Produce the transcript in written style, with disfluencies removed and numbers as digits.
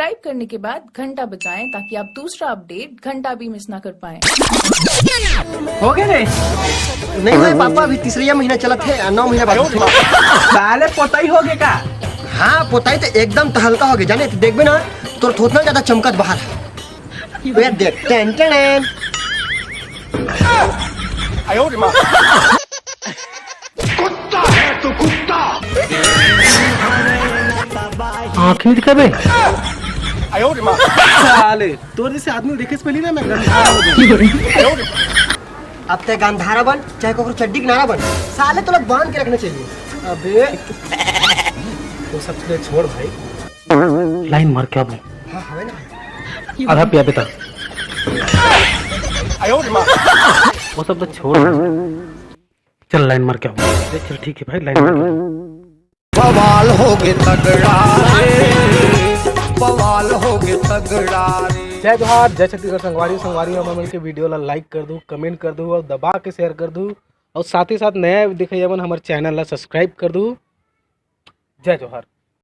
Subscribe करने के बाद घंटा बजाएं ताकि आप दूसरा अपडेट घंटा भी मिस ना कर पाएं। हो गए रे? नहीं हुए पापा, अभी तीसरा महीना चला थे, 9 महीना बाद साले पोताई हो गए का? हाँ पोताई तो एकदम तो हल्का हो गया, जाने तो देखबे ना तो थोतना ज्यादा चमकत बाहर है। वे देख टेन टेन कुत्ता है तो कुत्ता। आँख नहीं दिखाबे? साले तोर जैसे आदमी देखे से पहले ना मैं गंधारा हो गया। अब ते गंधारा बन चाहे कोई चड्डी किनारा बन, साले तो लोग बांध के रखना चाहिए। अबे तो सबसे छोड़ भाई, लाइन मार के आबू। हाँ हवे ना, आधा पिया बेटा। वो सब तो छोड़, चल लाइन मार के आओ। चल ठीक है भाई, लाइन मार के आओ। बवाल हो गए तगड़ा रे, बवाल हो गए तगड़ा रे। जय जोहार, जय छत्तीसगढ़। संगवारी और मिल के वीडियो ला लाइक कर दू, कमेंट कर दू और दबा के शेयर कर दू, और साथ ही साथ नया दिखे जवन हमारे चैनल ला सब्सक्राइब कर दू। जय जोहार।